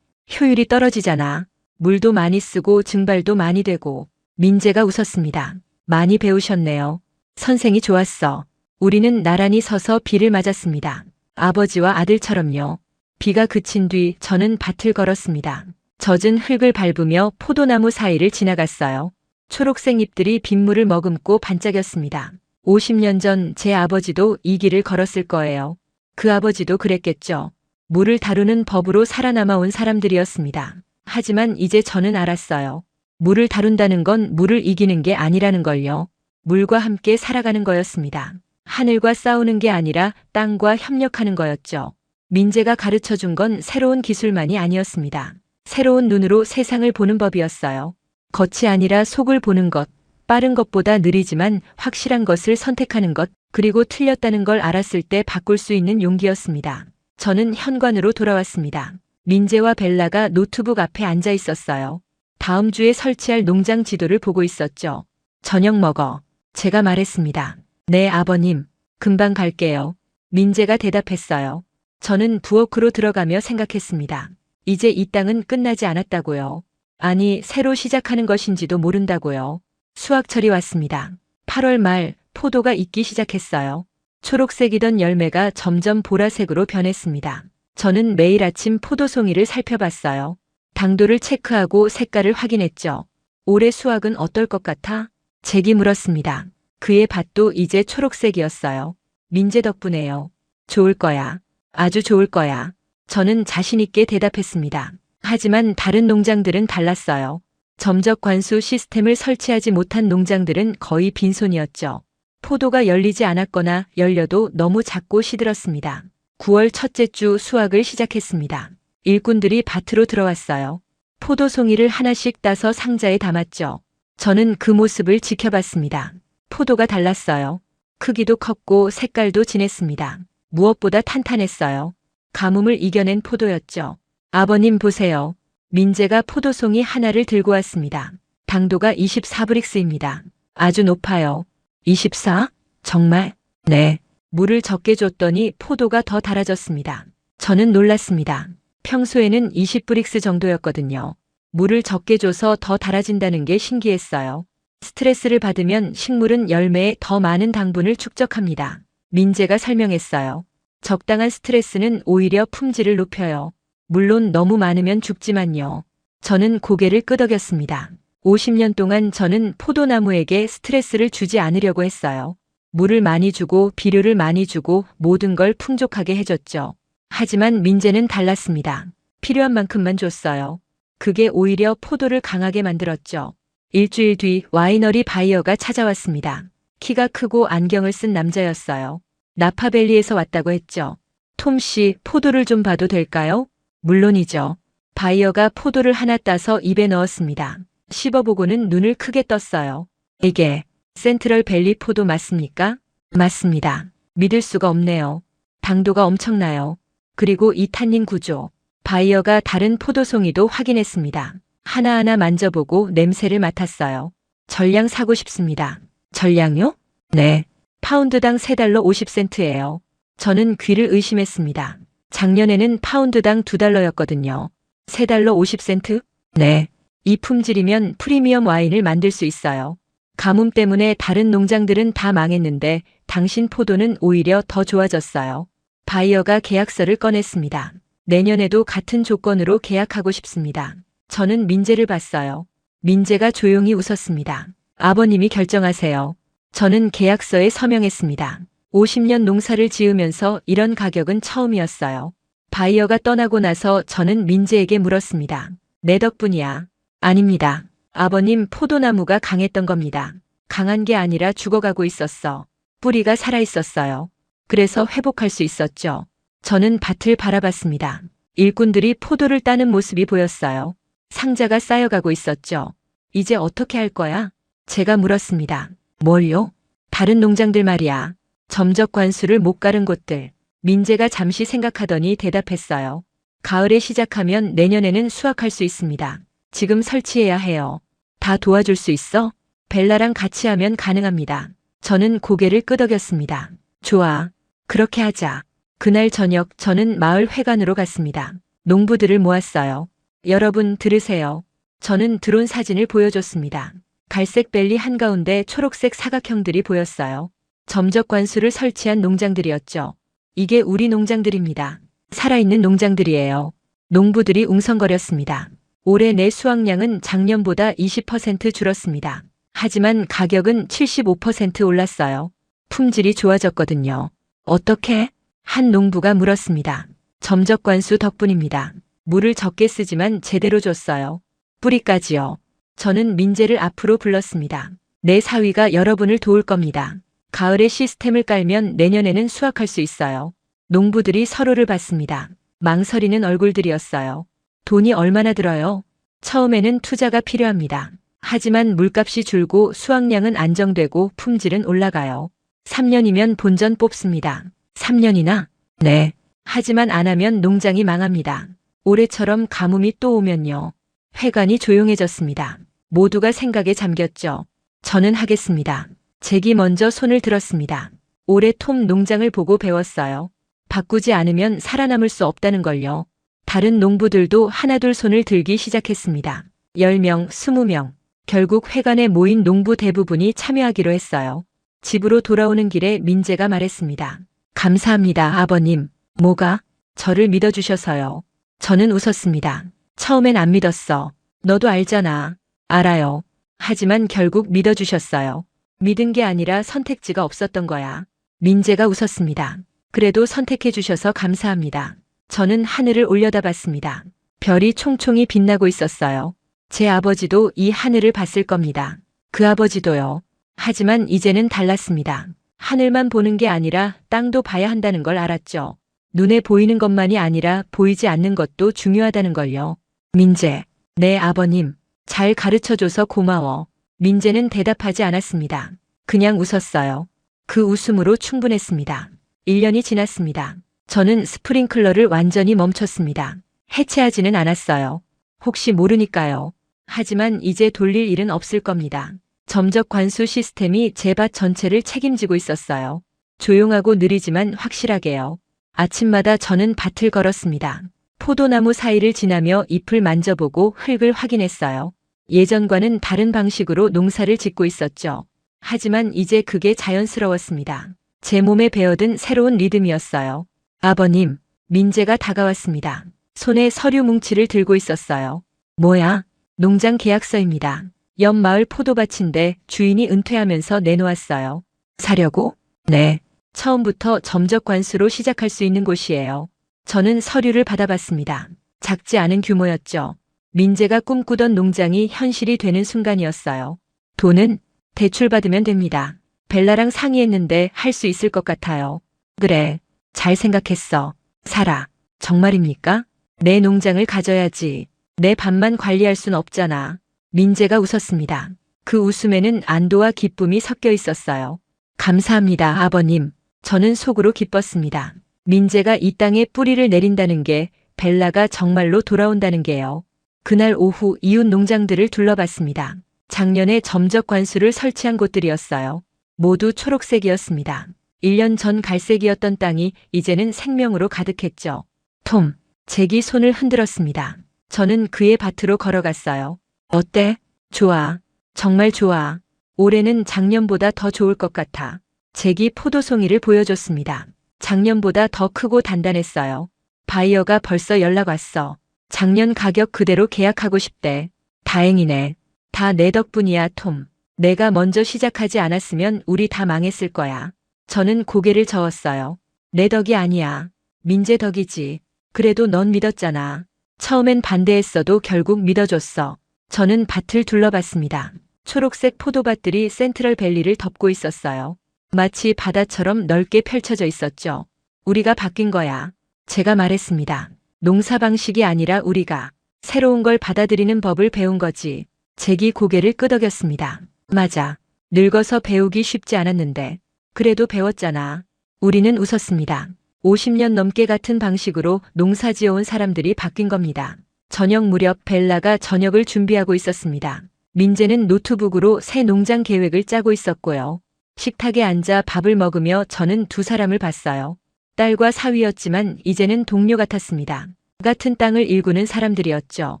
효율이 떨어지잖아. 물도 많이 쓰고 증발도 많이 되고. 민재가 웃었습니다. 많이 배우셨네요. 선생이 좋았어. 우리는 나란히 서서 비를 맞았습니다. 아버지와 아들처럼요. 비가 그친 뒤 저는 밭을 걸었습니다. 젖은 흙을 밟으며 포도나무 사이를 지나갔어요. 초록색 잎들이 빗물을 머금고 반짝였습니다. 50년 전 제 아버지도 이 길을 걸었을 거예요. 그 아버지도 그랬겠죠. 물을 다루는 법으로 살아남아 온 사람들이었습니다. 하지만 이제 저는 알았어요. 물을 다룬다는 건 물을 이기는 게 아니라는 걸요. 물과 함께 살아가는 거였습니다. 하늘과 싸우는 게 아니라 땅과 협력하는 거였죠. 민재가 가르쳐 준 건 새로운 기술만이 아니었습니다. 새로운 눈으로 세상을 보는 법이었어요. 겉이 아니라 속을 보는 것, 빠른 것보다 느리지만 확실한 것을 선택하는 것, 그리고 틀렸다는 걸 알았을 때 바꿀 수 있는 용기였습니다. 저는 현관으로 돌아왔습니다. 민재와 벨라가 노트북 앞에 앉아 있었어요. 다음 주에 설치할 농장 지도를 보고 있었죠. 저녁 먹어. 제가 말했습니다. 네, 아버님. 금방 갈게요. 민재가 대답했어요. 저는 부엌으로 들어가며 생각했습니다. 이제 이 땅은 끝나지 않았다고요. 아니, 새로 시작하는 것인지도 모른다고요. 수확철이 왔습니다. 8월 말 포도가 익기 시작했어요. 초록색이던 열매가 점점 보라색으로 변했습니다. 저는 매일 아침 포도송이를 살펴봤어요. 당도를 체크하고 색깔을 확인했죠. 올해 수확은 어떨 것 같아? 잭이 물었습니다. 그의 밭도 이제 초록색이었어요. 민재 덕분에요. 좋을 거야. 아주 좋을 거야. 저는 자신 있게 대답했습니다. 하지만 다른 농장들은 달랐어요. 점적 관수 시스템을 설치하지 못한 농장들은 거의 빈손이었죠. 포도가 열리지 않았거나 열려도 너무 작고 시들었습니다. 9월 첫째 주 수확을 시작했습니다. 일꾼들이 밭으로 들어왔어요. 포도송이를 하나씩 따서 상자에 담았죠. 저는 그 모습을 지켜봤습니다. 포도가 달랐어요. 크기도 컸고 색깔도 진했습니다. 무엇보다 탄탄했어요. 가뭄을 이겨낸 포도였죠. 아버님 보세요. 민재가 포도송이 하나를 들고 왔습니다. 당도가 24브릭스입니다. 아주 높아요. 24? 정말? 네. 물을 적게 줬더니 포도가 더 달아졌습니다. 저는 놀랐습니다. 평소에는 20브릭스 정도였거든요. 물을 적게 줘서 더 달아진다는 게 신기했어요. 스트레스를 받으면 식물은 열매에 더 많은 당분을 축적합니다. 민재가 설명했어요. 적당한 스트레스는 오히려 품질을 높여요. 물론 너무 많으면 죽지만요. 저는 고개를 끄덕였습니다. 50년 동안 저는 포도나무에게 스트레스를 주지 않으려고 했어요. 물을 많이 주고 비료를 많이 주고 모든 걸 풍족하게 해줬죠. 하지만 민재는 달랐습니다. 필요한 만큼만 줬어요. 그게 오히려 포도를 강하게 만들었죠. 일주일 뒤 와이너리 바이어가 찾아왔습니다. 키가 크고 안경을 쓴 남자였어요. 나파밸리에서 왔다고 했죠. 톰 씨, 포도를 좀 봐도 될까요? 물론이죠. 바이어가 포도를 하나 따서 입에 넣었습니다. 씹어보고는 눈을 크게 떴어요. 이게 센트럴 밸리 포도 맞습니까? 맞습니다. 믿을 수가 없네요. 당도가 엄청나요. 그리고 이 탄닌 구조. 바이어가 다른 포도송이도 확인했습니다. 하나하나 만져보고 냄새를 맡았어요. 전량 사고 싶습니다. 전량요? 네. 파운드당 3달러 50센트예요. 저는 귀를 의심했습니다. 작년에는 파운드당 2달러였거든요. 3달러 50센트? 네. 이 품질이면 프리미엄 와인을 만들 수 있어요. 가뭄 때문에 다른 농장들은 다 망했는데 당신 포도는 오히려 더 좋아졌어요. 바이어가 계약서를 꺼냈습니다. 내년에도 같은 조건으로 계약하고 싶습니다. 저는 민재를 봤어요. 민재가 조용히 웃었습니다. 아버님이 결정하세요. 저는 계약서에 서명했습니다. 50년 농사를 지으면서 이런 가격은 처음이었어요. 바이어가 떠나고 나서 저는 민재에게 물었습니다. 내 덕분이야. 아닙니다. 아버님 포도나무가 강했던 겁니다. 강한 게 아니라 죽어가고 있었어. 뿌리가 살아있었어요. 그래서 회복할 수 있었죠. 저는 밭을 바라봤습니다. 일꾼들이 포도를 따는 모습이 보였어요. 상자가 쌓여가고 있었죠. 이제 어떻게 할 거야? 제가 물었습니다. 뭘요? 다른 농장들 말이야. 점적 관수를 못 가른 곳들. 민재가 잠시 생각하더니 대답했어요. 가을에 시작하면 내년에는 수확할 수 있습니다. 지금 설치해야 해요. 다 도와줄 수 있어? 벨라랑 같이 하면 가능합니다. 저는 고개를 끄덕였습니다. 좋아. 그렇게 하자. 그날 저녁 저는 마을 회관으로 갔습니다. 농부들을 모았어요. 여러분 들으세요. 저는 드론 사진을 보여줬습니다. 갈색 벨리 한가운데 초록색 사각형들이 보였어요. 점적 관수를 설치한 농장들이었죠. 이게 우리 농장들입니다. 살아있는 농장들이에요. 농부들이 웅성거렸습니다. 올해 내 수확량은 작년보다 20% 줄었습니다. 하지만 가격은 75% 올랐어요. 품질이 좋아졌거든요. 어떻게? 한 농부가 물었습니다. 점적 관수 덕분입니다. 물을 적게 쓰지만 제대로 줬어요. 뿌리까지요. 저는 민재를 앞으로 불렀습니다. 내 사위가 여러분을 도울 겁니다. 가을에 시스템을 깔면 내년에는 수확할 수 있어요. 농부들이 서로를 봤습니다. 망설이는 얼굴들이었어요. 돈이 얼마나 들어요? 처음에는 투자가 필요합니다. 하지만 물값이 줄고 수확량은 안정되고 품질은 올라가요. 3년이면 본전 뽑습니다. 3년이나? 네. 하지만 안 하면 농장이 망합니다. 올해처럼 가뭄이 또 오면요. 회관이 조용해졌습니다. 모두가 생각에 잠겼죠. 저는 하겠습니다. 잭이 먼저 손을 들었습니다. 올해 톰 농장을 보고 배웠어요. 바꾸지 않으면 살아남을 수 없다는 걸요. 다른 농부들도 하나둘 손을 들기 시작했습니다. 10명, 20명. 결국 회관에 모인 농부 대부분이 참여하기로 했어요. 집으로 돌아오는 길에 민재가 말했습니다. 감사합니다, 아버님. 뭐가? 저를 믿어주셔서요. 저는 웃었습니다. 처음엔 안 믿었어. 너도 알잖아. 알아요. 하지만 결국 믿어주셨어요. 믿은 게 아니라 선택지가 없었던 거야. 민재가 웃었습니다. 그래도 선택해 주셔서 감사합니다. 저는 하늘을 올려다봤습니다. 별이 총총히 빛나고 있었어요. 제 아버지도 이 하늘을 봤을 겁니다. 그 아버지도요. 하지만 이제는 달랐습니다. 하늘만 보는 게 아니라 땅도 봐야 한다는 걸 알았죠. 눈에 보이는 것만이 아니라 보이지 않는 것도 중요하다는 걸요. 민재, 네 아버님. 잘 가르쳐줘서 고마워. 민재는 대답하지 않았습니다. 그냥 웃었어요. 그 웃음으로 충분했습니다. 1년이 지났습니다. 저는 스프링클러를 완전히 멈췄습니다. 해체하지는 않았어요. 혹시 모르니까요. 하지만 이제 돌릴 일은 없을 겁니다. 점적 관수 시스템이 제 밭 전체를 책임지고 있었어요. 조용하고 느리지만 확실하게요. 아침마다 저는 밭을 걸었습니다. 포도나무 사이를 지나며 잎을 만져보고 흙을 확인했어요. 예전과는 다른 방식으로 농사를 짓고 있었죠. 하지만 이제 그게 자연스러웠습니다. 제 몸에 배어든 새로운 리듬이었어요. 아버님, 민재가 다가왔습니다. 손에 서류 뭉치를 들고 있었어요. 뭐야? 농장 계약서입니다. 옆 마을 포도밭인데 주인이 은퇴하면서 내놓았어요. 사려고? 네. 처음부터 점적 관수로 시작할 수 있는 곳이에요. 저는 서류를 받아봤습니다. 작지 않은 규모였죠. 민재가 꿈꾸던 농장이 현실이 되는 순간이었어요. 돈은 대출받으면 됩니다. 벨라랑 상의했는데 할 수 있을 것 같아요. 그래. 잘 생각했어. 사라. 정말입니까? 내 농장을 가져야지. 내 밭만 관리할 순 없잖아. 민재가 웃었습니다. 그 웃음에는 안도와 기쁨이 섞여 있었어요. 감사합니다, 아버님. 저는 속으로 기뻤습니다. 민재가 이 땅에 뿌리를 내린다는 게, 벨라가 정말로 돌아온다는 게요. 그날 오후 이웃 농장들을 둘러봤습니다. 작년에 점적 관수를 설치한 곳들이었어요. 모두 초록색이었습니다. 1년 전 갈색이었던 땅이 이제는 생명으로 가득했죠. 톰, 잭이 손을 흔들었습니다. 저는 그의 밭으로 걸어갔어요. 어때? 좋아. 정말 좋아. 올해는 작년보다 더 좋을 것 같아. 잭이 포도송이를 보여줬습니다. 작년보다 더 크고 단단했어요. 바이어가 벌써 연락 왔어. 작년 가격 그대로 계약하고 싶대. 다행이네. 다 내 덕분이야, 톰. 내가 먼저 시작하지 않았으면 우리 다 망했을 거야. 저는 고개를 저었어요. 내 덕이 아니야. 민재 덕이지. 그래도 넌 믿었잖아. 처음엔 반대했어도 결국 믿어줬어. 저는 밭을 둘러봤습니다. 초록색 포도밭들이 센트럴 밸리를 덮고 있었어요. 마치 바다처럼 넓게 펼쳐져 있었죠. 우리가 바뀐 거야. 제가 말했습니다. 농사 방식이 아니라 우리가 새로운 걸 받아들이는 법을 배운 거지. 잭이 고개를 끄덕였습니다. 맞아. 늙어서 배우기 쉽지 않았는데. 그래도 배웠잖아. 우리는 웃었습니다. 50년 넘게 같은 방식으로 농사 지어온 사람들이 바뀐 겁니다. 저녁 무렵 벨라가 저녁을 준비하고 있었습니다. 민재는 노트북으로 새 농장 계획을 짜고 있었고요. 식탁에 앉아 밥을 먹으며 저는 두 사람을 봤어요. 딸과 사위였지만 이제는 동료 같았습니다. 같은 땅을 일구는 사람들이었죠.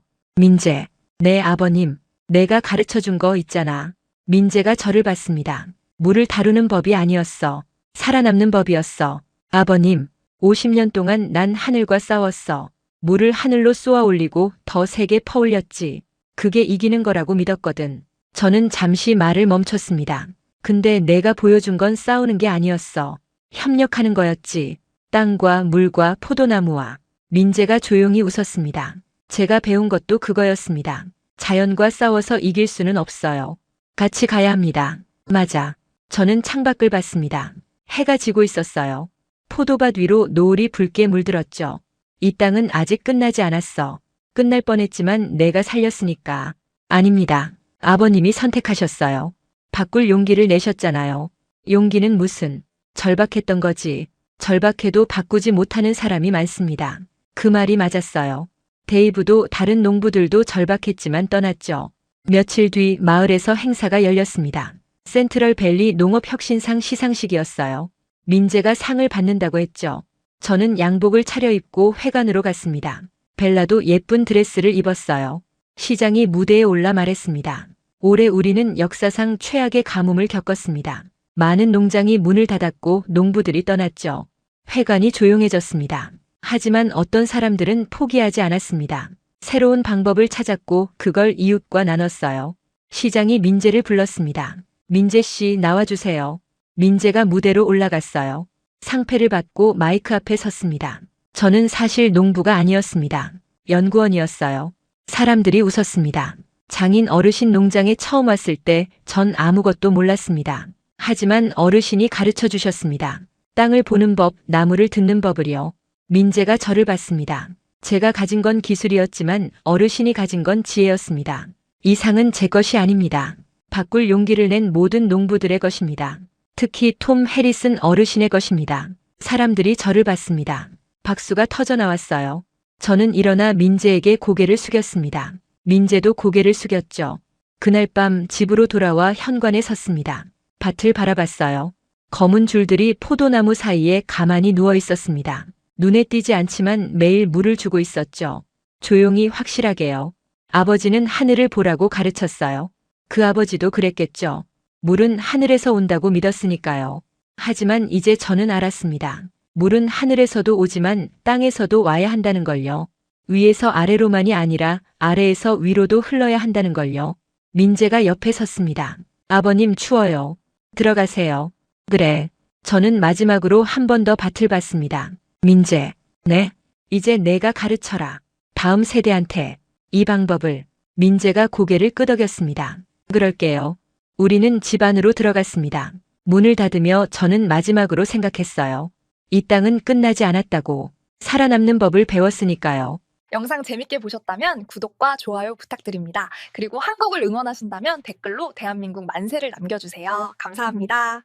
민재, 내 아버님, 내가 가르쳐준 거 있잖아. 민재가 저를 봤습니다. 물을 다루는 법이 아니었어. 살아남는 법이었어. 아버님, 50년 동안 난 하늘과 싸웠어. 물을 하늘로 쏘아 올리고 더 세게 퍼올렸지. 그게 이기는 거라고 믿었거든. 저는 잠시 말을 멈췄습니다. 근데 내가 보여준 건 싸우는 게 아니었어. 협력하는 거였지. 땅과 물과 포도나무와. 민재가 조용히 웃었습니다. 제가 배운 것도 그거였습니다. 자연과 싸워서 이길 수는 없어요. 같이 가야 합니다. 맞아. 저는 창밖을 봤습니다. 해가 지고 있었어요. 포도밭 위로 노을이 붉게 물들었죠. 이 땅은 아직 끝나지 않았어. 끝날 뻔했지만 내가 살렸으니까. 아닙니다. 아버님이 선택하셨어요. 바꿀 용기를 내셨잖아요. 용기는 무슨, 절박했던 거지. 절박해도 바꾸지 못하는 사람이 많습니다. 그 말이 맞았어요. 데이브도 다른 농부들도 절박했지만 떠났죠. 며칠 뒤 마을에서 행사가 열렸습니다. 센트럴 밸리 농업혁신상 시상식이었어요. 민재가 상을 받는다고 했죠. 저는 양복을 차려입고 회관으로 갔습니다. 벨라도 예쁜 드레스를 입었어요. 시장이 무대에 올라 말했습니다. 올해 우리는 역사상 최악의 가뭄을 겪었습니다. 많은 농장이 문을 닫았고 농부들이 떠났죠. 회관이 조용해졌습니다. 하지만 어떤 사람들은 포기하지 않았습니다. 새로운 방법을 찾았고 그걸 이웃과 나눴어요. 시장이 민재를 불렀습니다. 민재 씨 나와주세요. 민재가 무대로 올라갔어요. 상패를 받고 마이크 앞에 섰습니다. 저는 사실 농부가 아니었습니다. 연구원이었어요. 사람들이 웃었습니다. 장인 어르신 농장에 처음 왔을 때 전 아무것도 몰랐습니다. 하지만 어르신이 가르쳐 주셨습니다. 땅을 보는 법, 나무를 듣는 법을요. 민재가 저를 봤습니다. 제가 가진 건 기술이었지만 어르신이 가진 건 지혜였습니다. 이 상은 제 것이 아닙니다. 바꿀 용기를 낸 모든 농부들의 것입니다. 특히 톰 해리슨 어르신의 것입니다. 사람들이 저를 봤습니다. 박수가 터져 나왔어요. 저는 일어나 민재에게 고개를 숙였습니다. 민재도 고개를 숙였죠. 그날 밤 집으로 돌아와 현관에 섰습니다. 밭을 바라봤어요. 검은 줄들이 포도나무 사이에 가만히 누워 있었습니다. 눈에 띄지 않지만 매일 물을 주고 있었죠. 조용히 확실하게요. 아버지는 하늘을 보라고 가르쳤어요. 그 아버지도 그랬겠죠. 물은 하늘에서 온다고 믿었으니까요. 하지만 이제 저는 알았습니다. 물은 하늘에서도 오지만 땅에서도 와야 한다는 걸요. 위에서 아래로만이 아니라 아래에서 위로도 흘러야 한다는 걸요. 민재가 옆에 섰습니다. 아버님 추워요. 들어가세요. 그래. 저는 마지막으로 한 번 더 밭을 봤습니다. 민재. 네. 이제 내가 가르쳐라. 다음 세대한테. 이 방법을. 민재가 고개를 끄덕였습니다. 그럴게요. 우리는 집 안으로 들어갔습니다. 문을 닫으며 저는 마지막으로 생각했어요. 이 땅은 끝나지 않았다고. 살아남는 법을 배웠으니까요. 영상 재밌게 보셨다면 구독과 좋아요 부탁드립니다. 그리고 한국을 응원하신다면 댓글로 대한민국 만세를 남겨주세요. 감사합니다.